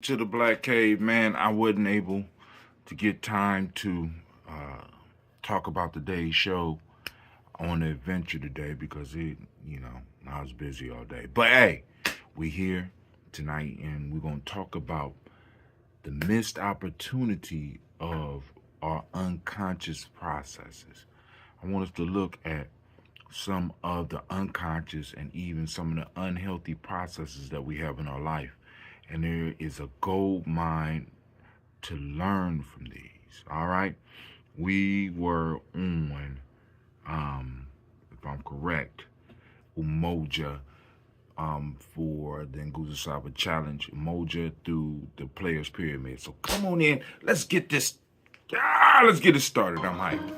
To the Black Cave, man, I wasn't able to get time to talk about today's show on the adventure today because I was busy all day. But hey, we here tonight and we're gonna talk about the missed opportunity of our unconscious processes. I want us to look at some of the unconscious and even some of the unhealthy processes that we have in our life. And there is a gold mine to learn from these. All right. We were on, if I'm correct, Umoja for the Nguza Saba Challenge. Umoja through the Players Pyramid. So come on in. Let's get this. Let's get it started. I'm hyped.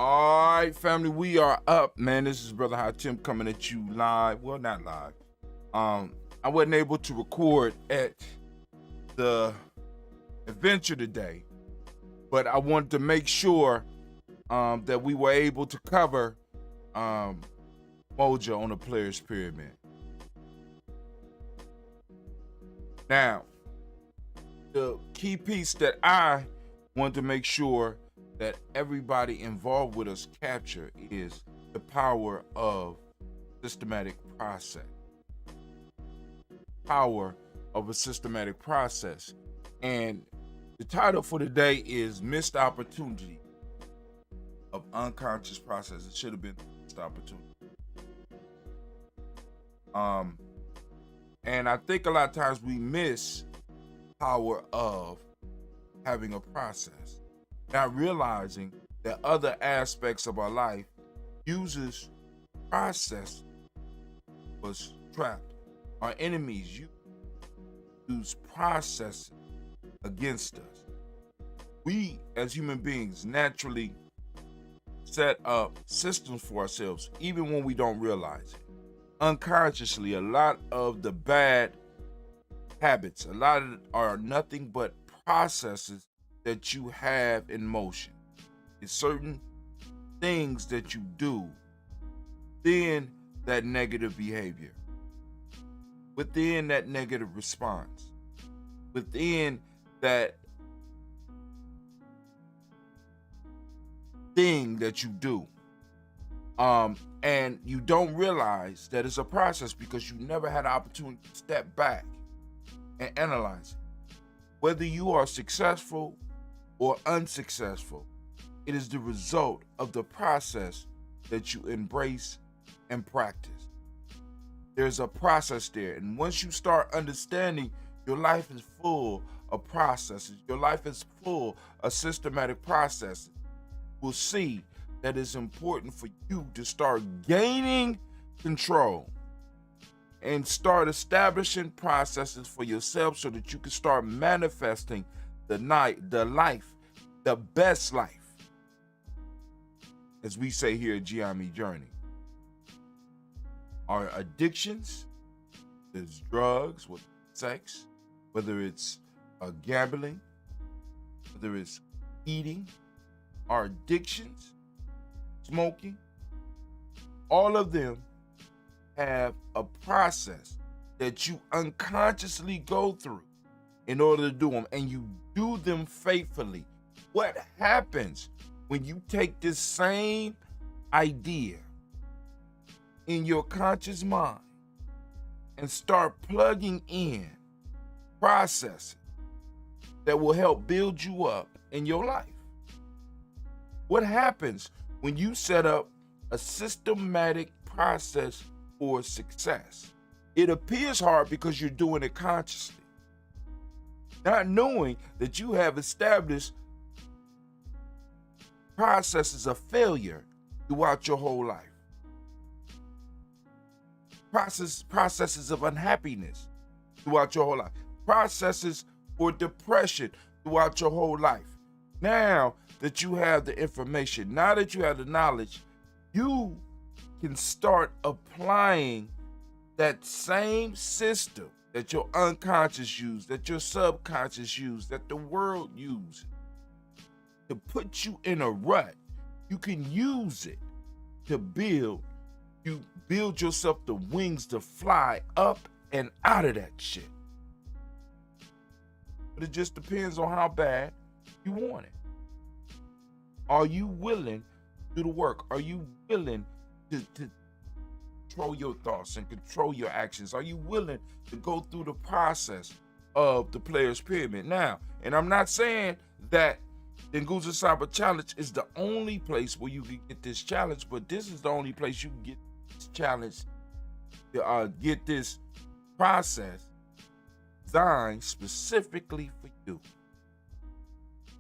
All right, family, we are up, man. This is Brother Hatim coming at you live. Well, not live. I wasn't able to record at the adventure today, but I wanted to make sure that we were able to cover Moja on the Players Pyramid. Now, the key piece that I want to make sure that everybody involved with us capture is the power of systematic process. Power of a systematic process. And the title for today is Missed Opportunity of Unconscious Process. It should have been Missed Opportunity. And I think a lot of times we miss power of having a process, not realizing that other aspects of our life uses process was trapped. Our enemies use process against us. We as human beings naturally set up systems for ourselves even when we don't realize it. Unconsciously, a lot of the bad habits, a lot of it are nothing but processes that you have in motion. It's certain things that you do within that negative behavior, within that negative response, within that thing that you do. And you don't realize that it's a process because you never had an opportunity to step back and analyze it. Whether you are successful or unsuccessful, it is the result of the process that you embrace and practice. There's a process there. And once you start understanding your life is full of processes, your life is full of systematic processes, you'll see that it's important for you to start gaining control and start establishing processes for yourself so that you can start manifesting the life, the best life, as we say here at Gye-Nyame Journey. Our addictions, there's drugs, with sex, whether it's gambling, whether it's eating, our addictions, smoking, all of them have a process that you unconsciously go through in order to do them, and you do them faithfully. What happens when you take this same idea in your conscious mind and start plugging in processes that will help build you up in your life? What happens when you set up a systematic process for success? It appears hard because you're doing it consciously. not knowing that you have established processes of failure throughout your whole life. Processes of unhappiness throughout your whole life. Processes for depression throughout your whole life. Now that you have the information, now that you have the knowledge, you can start applying that same system that your unconscious use, that your subconscious use, that the world uses to put you in a rut. You can use it to build yourself the wings to fly up and out of that shit. But it just depends on how bad you want it. Are you willing to do the work? Are you willing to control your thoughts and control your actions? Are you willing to go through the process of the player's pyramid? Now, and I'm not saying that the Nguzo Saba Challenge is the only place where you can get this challenge, but this is the only place you can get this challenge, get this process designed specifically for you.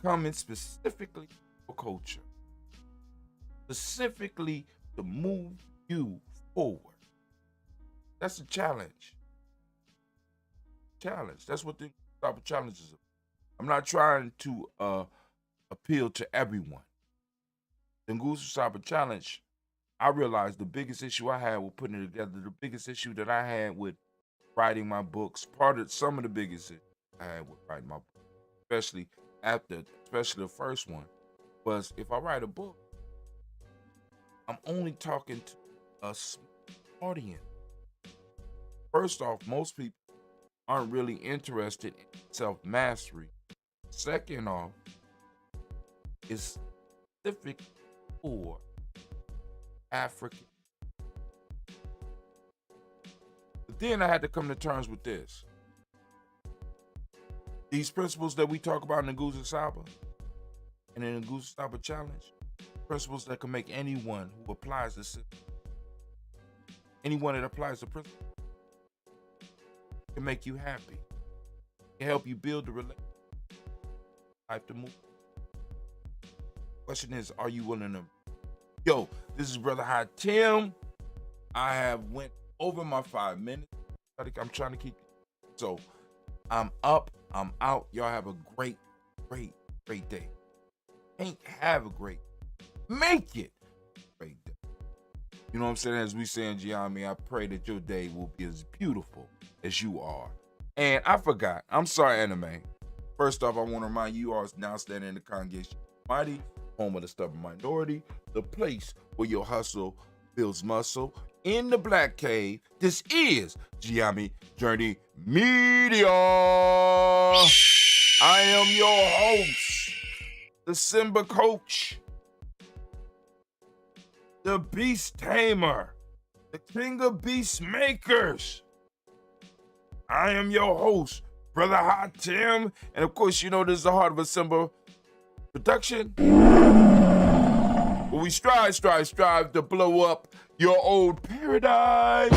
Coming specifically for culture. Specifically to move you forward. That's a challenge. Challenge. That's what the type of challenge is. I'm not trying to appeal to everyone. The Nguzo Saba Challenge, I realized the biggest issue I had with putting it together, the biggest issue that I had with writing my books, some of the biggest issues I had with writing my book, especially the first one, was if I write a book, I'm only talking to a small audience. First off, most people aren't really interested in self-mastery. Second off, it's specific for African. But then I had to come to terms with this. These principles that we talk about in the Nguzo Saba and in the Nguzo Saba Challenge, principles that can make anyone who applies the system, anyone that applies the principle, can make you happy, can help you build the relationship, life to move. Question is, are you willing to? Yo, this is Brother High Tim. I have went over my 5 minutes. I'm trying to keep it. So I'm up, I'm out. Y'all have a great, great, great day. Ain't have a great, make it a great day. You know what I'm saying? As we say in Gye-Nyame, I pray that your day will be as beautiful as you are. And I forgot. I'm sorry, Anime. First off, I want to remind you all now standing in the congregation mighty, home of the stubborn minority, the place where your hustle builds muscle. In the Black Cave, this is Gye-Nyame Journey Media. I am your host, the Simba Coach, the Beast Tamer, the King of Beast Makers. I am your host, Brother Hot Tim, and of course, you know this is the Heart of a Simba production. But we strive to blow up your old paradigm.